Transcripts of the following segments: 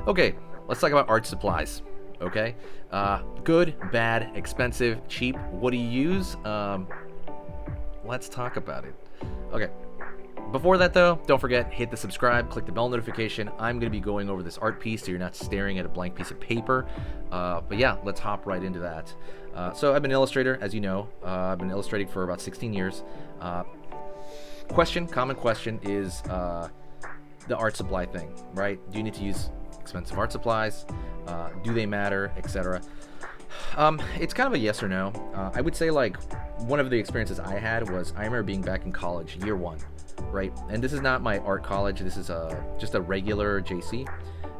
Okay, let's talk about art supplies. Okay, good, bad, expensive, cheap. What do you use? Let's talk about it. Okay. Before that though, don't forget, hit the subscribe, click the bell notification. I'm going to be going over this art piece so you're not staring at a blank piece of paper. But yeah, let's hop right into that. So I've been an illustrator, as you know. I've been illustrating for about 16 years. Common question is the art supply thing, right? Do you need to use expensive art supplies? Do they matter, etc.? It's kind of a yes or no. I would say like one of the experiences I had was I remember being back in college, year one, right? And this is not my art college. This is just a regular JC.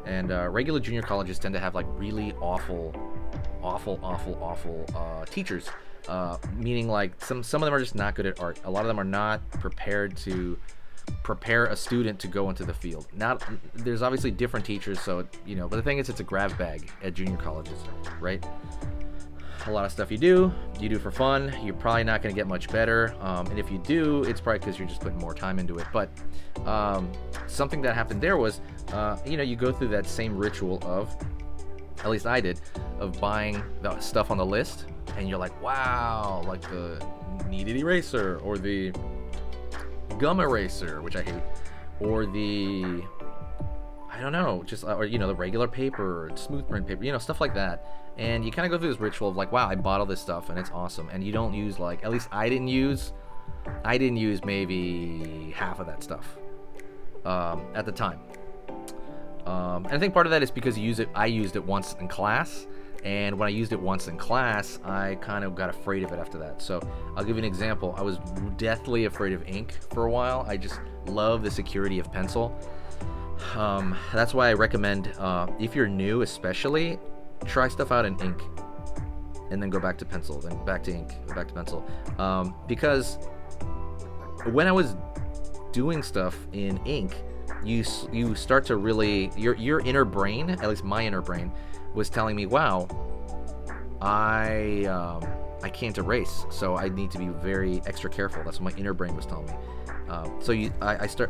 And regular junior colleges tend to have like really awful teachers. Meaning like some of them are just not good at art. A lot of them are not prepared to prepare a student to go into the field. There's obviously different teachers, so but the thing is, it's a grab bag at junior colleges, right? A lot of stuff you do for fun. You're probably not going to get much better, and if you do, it's probably because you're just putting more time into it. But something that happened there was, you go through that same ritual of, at least I did, of buying the stuff on the list, and you're like, wow, like the kneaded eraser or the gum eraser, which I hate, or the the regular paper, smooth print paper, stuff like that. And you kind of go through this ritual of like, wow, I bought all this stuff and it's awesome. And you don't use, like, at least I didn't use maybe half of that stuff at the time. And I think part of that is because I used it once in class. And when I used it once in class, I kind of got afraid of it after that. So I'll give you an example. I was deathly afraid of ink for a while. I just love the security of pencil. That's why I recommend, if you're new especially, try stuff out in ink. And then go back to pencil, then back to ink, back to pencil. Because when I was doing stuff in ink, you start to really, your inner brain, at least my inner brain, was telling me, wow, I can't erase, so I need to be very extra careful. That's what my inner brain was telling me.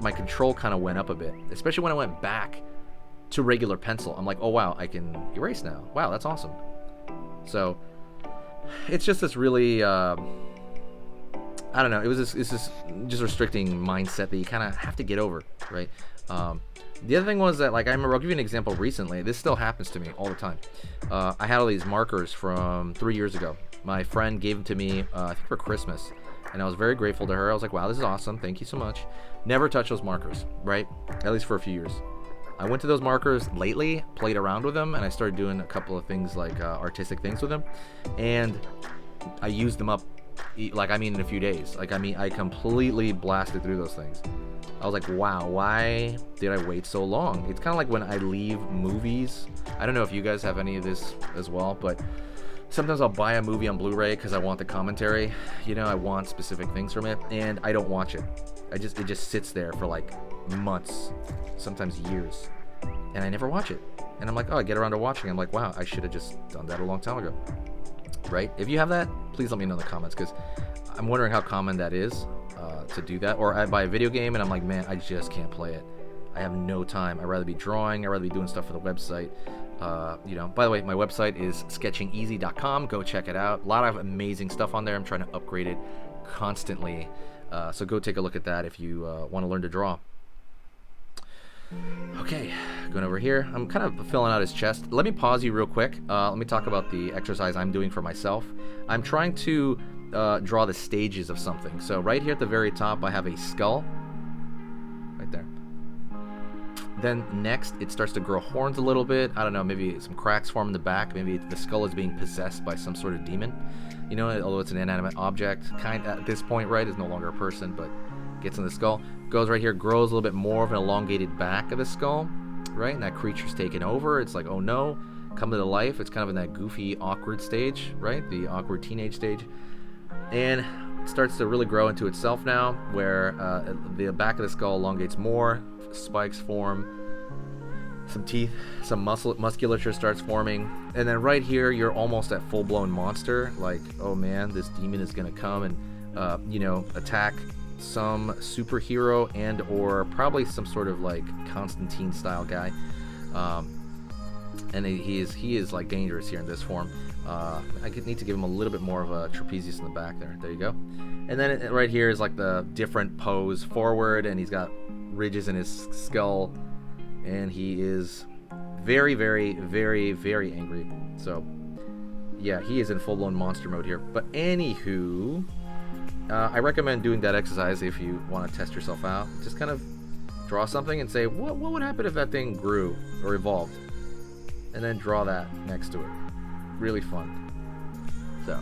My control kind of went up a bit, especially when I went back to regular pencil. I'm like, oh wow, I can erase now. Wow, that's awesome. So it's just this really, I don't know. It's this just restricting mindset that you kind of have to get over, right? The other thing was that, like, I remember, I'll give you an example recently. This still happens to me all the time. I had all these markers from 3 years ago. My friend gave them to me, I think for Christmas, and I was very grateful to her. I was like, wow, this is awesome. Thank you so much. Never touch those markers, right? At least for a few years. I went to those markers lately, played around with them, and I started doing a couple of things like artistic things with them, and I used them up, in a few days. I completely blasted through those things. I was like, wow, why did I wait so long? It's kind of like when I leave movies. I don't know if you guys have any of this as well, but sometimes I'll buy a movie on Blu-ray because I want the commentary. I want specific things from it, and I don't watch it. It just sits there for like months, sometimes years, and I never watch it. And I'm like, oh, I get around to watching it. I'm like, wow, I should have just done that a long time ago, right? If you have that, please let me know in the comments, because I'm wondering how common that is. To do that. Or I buy a video game and I'm like, man, I just can't play it. I have no time. I'd rather be drawing. I'd rather be doing stuff for the website. By the way, my website is sketchingeasy.com. Go check it out. A lot of amazing stuff on there. I'm trying to upgrade it constantly. So go take a look at that if you want to learn to draw. Okay, going over here. I'm kind of filling out his chest. Let me pause you real quick. Let me talk about the exercise I'm doing for myself. I'm trying to draw the stages of something. So right here at the very top, I have a skull. Right there. Then next, it starts to grow horns a little bit. I don't know, maybe some cracks form in the back. Maybe the skull is being possessed by some sort of demon. Although it's an inanimate object, at this point, right? It's no longer a person, but gets in the skull. Goes right here, grows a little bit more of an elongated back of the skull, right? And that creature's taken over. It's like, oh no, come to life. It's kind of in that goofy, awkward stage, right? The awkward teenage stage. And starts to really grow into itself now, where the back of the skull elongates more, spikes form, some teeth, some musculature starts forming, and then right here you're almost at full-blown monster. Like, oh man, this demon is gonna come and attack some superhero and or probably some sort of like Constantine style guy. and he is like dangerous here in this form. I could need to give him a little bit more of a trapezius in the back there. There you go. And then right here is like the different pose forward, and he's got ridges in his skull, and he is very, very, very, very angry. So yeah, he is in full-blown monster mode here. But anywho, I recommend doing that exercise if you want to test yourself out. Just kind of draw something and say, what would happen if that thing grew or evolved? And then draw that next to it. Really fun. So,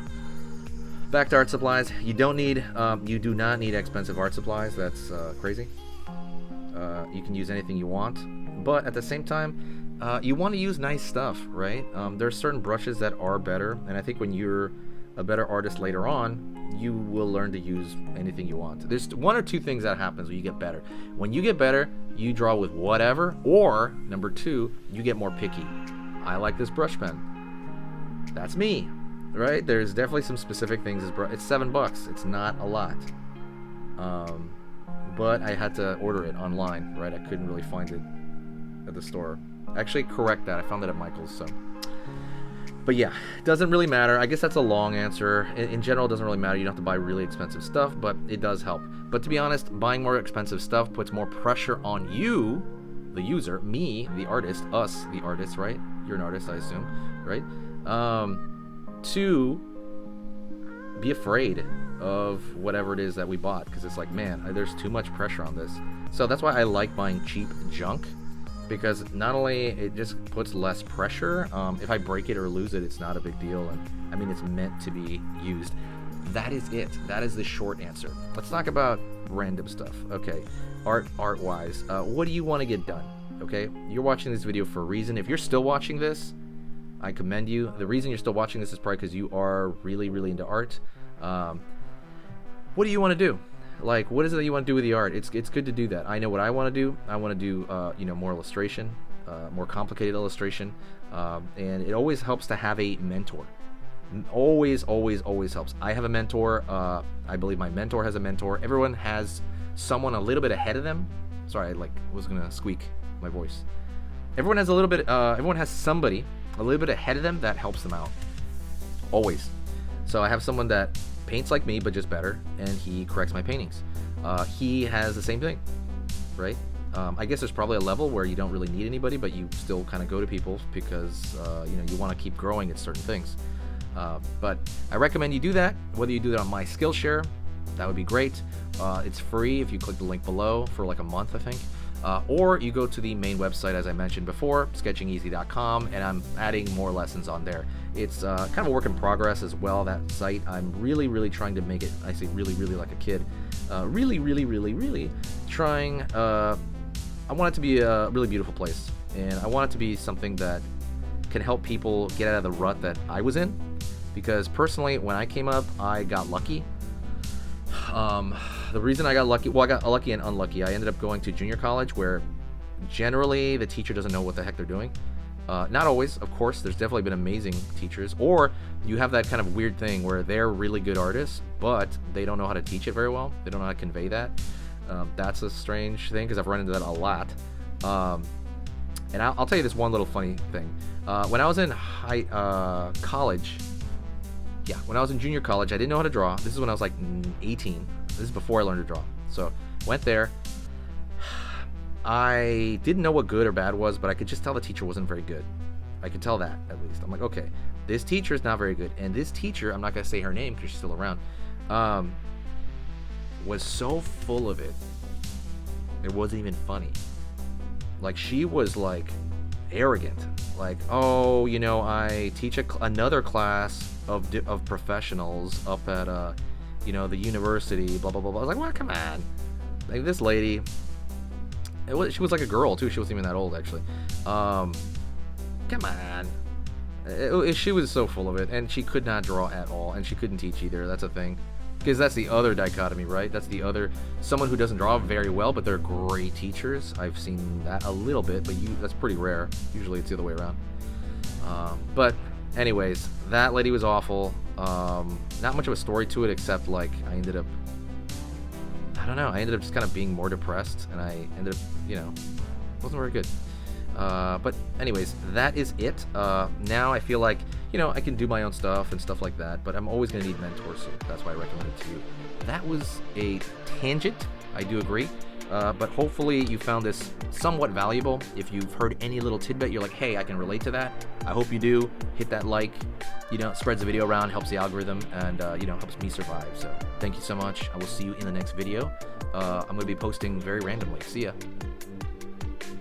back to art supplies. You do not need expensive art supplies. That's crazy. You can use anything you want, but at the same time, you want to use nice stuff, right? There's certain brushes that are better, and I think when you're a better artist later on, you will learn to use anything you want. There's one or two things that happens when you get better. When you get better, you draw with whatever, or number two, you get more picky. I like this brush pen. That's me, right? There's definitely some specific things. It's $7. It's not a lot. But I had to order it online, right? I couldn't really find it at the store. Actually, correct that. I found it at Michael's, so. But yeah, it doesn't really matter. I guess that's a long answer. In general, it doesn't really matter. You don't have to buy really expensive stuff, but it does help. But to be honest, buying more expensive stuff puts more pressure on you, the user, me, the artist, us, the artist, right? You're an artist, I assume, right? To be afraid of whatever it is that we bought, because it's like, man, there's too much pressure on this. So that's why I like buying cheap junk, because not only it just puts less pressure, if I break it or lose it, it's not a big deal, and I mean, it's meant to be used. That is it. That is the short answer. Let's talk about random stuff. Okay, art-wise, what do you want to get done? Okay, you're watching this video for a reason. If you're still watching this, I commend you. The reason you're still watching this is probably because you are really, really into art. What do you want to do? Like, what is it that you want to do with the art? It's good to do that. I know what I want to do. I want to do more illustration, more complicated illustration, and it always helps to have a mentor. Always helps. I have a mentor. I believe my mentor has a mentor. Everyone has someone a little bit ahead of them. Sorry, I was gonna squeak my voice. Everyone has a little bit. Everyone has somebody a little bit ahead of them that helps them out. Always. So I have someone that paints like me, but just better, and he corrects my paintings. He has the same thing, right? I guess there's probably a level where you don't really need anybody, but you still kind of go to people because you want to keep growing at certain things. But I recommend you do that. Whether you do that on my Skillshare, that would be great. It's free if you click the link below for like a month, I think. Or you go to the main website, as I mentioned before, sketchingeasy.com, and I'm adding more lessons on there. It's kind of a work in progress as well, that site. I'm really, really trying to make it, I say really, really like a kid, really, really, really, really trying, I want it to be a really beautiful place, and I want it to be something that can help people get out of the rut that I was in, because personally, when I came up, I got lucky. The reason I got lucky, well, I got lucky and unlucky. I ended up going to junior college, where generally the teacher doesn't know what the heck they're doing. Not always, of course. There's definitely been amazing teachers. Or you have that kind of weird thing where they're really good artists, but they don't know how to teach it very well. They don't know how to convey that. That's a strange thing, because I've run into that a lot. And I'll tell you this one little funny thing. When I was in when I was in junior college, I didn't know how to draw. This is when I was like 18. This is before I learned to draw. So went there. I didn't know what good or bad was, but I could just tell the teacher wasn't very good. I could tell that, at least. I'm like, okay, this teacher is not very good. And this teacher, I'm not going to say her name because she's still around, was so full of it, it wasn't even funny. Like, she was like arrogant. Like, oh, I teach another class of professionals up at the university, blah blah blah blah. I was like, well, come on, like this lady. She was like a girl too. She wasn't even that old, actually. Come on. She was so full of it, and she could not draw at all, and she couldn't teach either. That's a thing, because that's the other dichotomy, right? That's the other, someone who doesn't draw very well, but they're great teachers. I've seen that a little bit, but that's pretty rare. Usually it's the other way around. But anyways, that lady was awful. Not much of a story to it, except like I ended up just kind of being more depressed, and I ended up, wasn't very good. But anyways, that is it. Now I feel like, you know, I can do my own stuff and stuff like that, but I'm always going to need mentors, so that's why I recommend it to you. That was a tangent, I do agree, but hopefully you found this somewhat valuable. If you've heard any little tidbit, you're like, hey, I can relate to that. I hope you do. Hit that like, you know, spreads the video around, helps the algorithm, and, you know, helps me survive. So thank you so much. I will see you in the next video. I'm going to be posting very randomly. See ya.